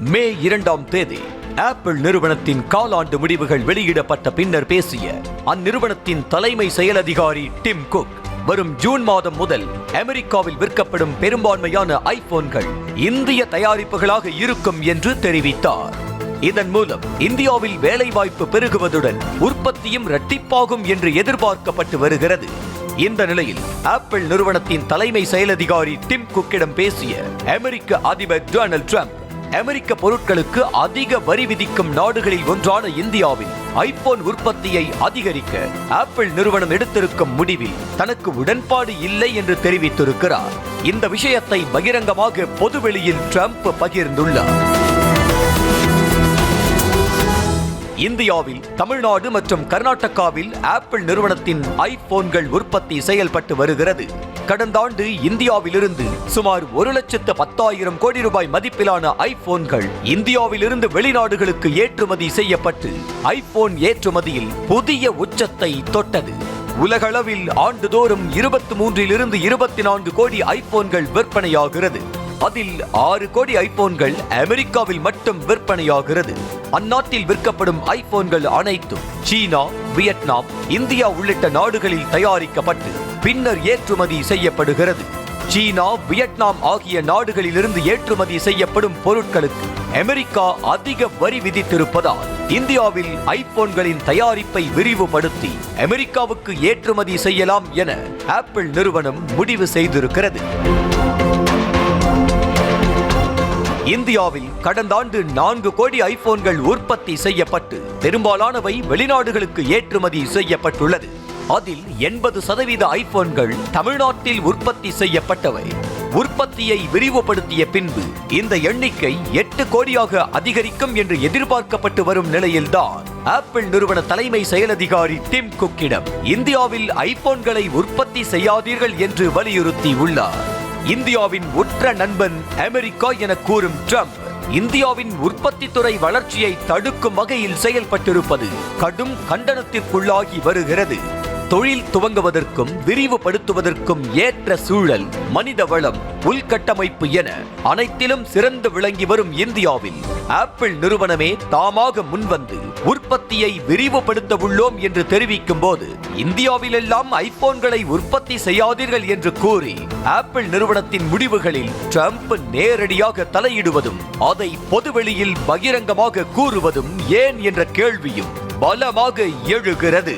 மே 2ஆம் தேதி ஆப்பிள் நிறுவனத்தின் காலாண்டு முடிவுகள் வெளியிடப்பட்ட பின்னர் பேசிய அந்நிறுவனத்தின் தலைமை செயல் அதிகாரி டிம் குக், வரும் ஜூன் மாதம் முதல் அமெரிக்காவில் விற்கப்படும் பெரும்பான்மையான ஐபோன்கள் இந்திய தயாரிப்புகளாக இருக்கும் என்று தெரிவித்தார். இதன் மூலம் இந்தியாவில் வேலைவாய்ப்பு பெருகுவதுடன் உற்பத்தியும் இரட்டிப்பாகும் என்று எதிர்பார்க்கப்பட்டு வருகிறது. இந்த நிலையில் ஆப்பிள் நிறுவனத்தின் தலைமை செயல் அதிகாரி டிம் குக்கிடம் பேசிய அமெரிக்க அதிபர் டொனால்ட் ட்ரம்ப், அமெரிக்க பொருட்களுக்கு அதிக வரி விதிக்கும் நாடுகளில் ஒன்றான இந்தியாவில் ஐபோன் உற்பத்தியை அதிகரிக்க ஆப்பிள் நிறுவனம் எடுத்திருக்கும் முடிவில் தனக்கு உடன்பாடு இல்லை என்று தெரிவித்திருக்கிறார். இந்த விஷயத்தை பகிரங்கமாக பொதுவெளியில் ட்ரம்ப் பகிர்ந்துள்ளார். இந்தியாவில் தமிழ்நாடு மற்றும் கர்நாடகாவில் ஆப்பிள் நிறுவனத்தின் ஐபோன்கள் உற்பத்தி செயல்பட்டு வருகிறது. கடந்த ஆண்டு இந்தியாவிலிருந்து சுமார் 1,10,000 கோடி ரூபாய் மதிப்பிலான ஐபோன்கள் இந்தியாவிலிருந்து வெளிநாடுகளுக்கு ஏற்றுமதி செய்யப்பட்டு ஐபோன் ஏற்றுமதியில் புதிய உச்சத்தை தொட்டது. உலகளவில் ஆண்டுதோறும் 23 - 24 கோடி ஐபோன்கள் விற்பனையாகிறது. அதில் 6 கோடி ஐபோன்கள் அமெரிக்காவில் மட்டும் விற்பனையாகிறது. அந்நாட்டில் விற்கப்படும் ஐபோன்கள் அனைத்தும் சீனா, வியட்நாம், இந்தியா உள்ளிட்ட நாடுகளில் தயாரிக்கப்பட்டு பின்னர் ஏற்றுமதி செய்யப்படுகிறது. சீனா, வியட்நாம் ஆகிய நாடுகளிலிருந்து ஏற்றுமதி செய்யப்படும் பொருட்களுக்கு அமெரிக்கா அதிக வரி விதித்திருப்பதால் இந்தியாவில் ஐபோன்களின் தயாரிப்பை விரிவுபடுத்தி அமெரிக்காவுக்கு ஏற்றுமதி செய்யலாம் என ஆப்பிள் நிறுவனம் முடிவு செய்திருக்கிறது. இந்தியாவில் கடந்த ஆண்டு 4 கோடி ஐபோன்கள் உற்பத்தி செய்யப்பட்டு பெரும்பாலானவை வெளிநாடுகளுக்கு ஏற்றுமதி செய்யப்பட்டுள்ளது. அதில் 80% ஐபோன்கள் தமிழ்நாட்டில் உற்பத்தி செய்யப்பட்டவை. உற்பத்தியை விரிவுபடுத்திய பின்பு இந்த எண்ணிக்கை 8 கோடியாக அதிகரிக்கும் என்று எதிர்பார்க்கப்பட்டு வரும் நிலையில்தான் ஆப்பிள் நிறுவன தலைமை செயல் அதிகாரி டிம் குக்கிடம் இந்தியாவில் ஐபோன்களை உற்பத்தி செய்யாதீர்கள் என்று வலியுறுத்தி உள்ளார். இந்தியாவின் உற்ற நண்பன் அமெரிக்கா என கூறும் ட்ரம்ப், இந்தியாவின் உற்பத்தி துறை வளர்ச்சியை தடுக்கும் வகையில் செயல்பட்டிருப்பது கடும் கண்டனத்திற்குள்ளாகி வருகிறது. தொழில் துவங்குவதற்கும் விரிவுபடுத்துவதற்கும் ஏற்ற சூழல், மனித வளம், உள்கட்டமைப்பு என அனைத்திலும் சிறந்து விளங்கி வரும் இந்தியாவில் ஆப்பிள் நிறுவனமே தாமாக முன்வந்து உற்பத்தியை விரிவுபடுத்த உள்ளோம் என்று தெரிவிக்கும் போது இந்தியாவிலெல்லாம் ஐபோன்களை உற்பத்தி செய்யாதீர்கள் என்று கூறி ஆப்பிள் நிறுவனத்தின் முடிவுகளில் ட்ரம்ப் நேரடியாக தலையிடுவதும் அதை பொதுவெளியில் பகிரங்கமாக கூறுவதும் ஏன் என்ற கேள்வியும் பலமாக எழுகிறது.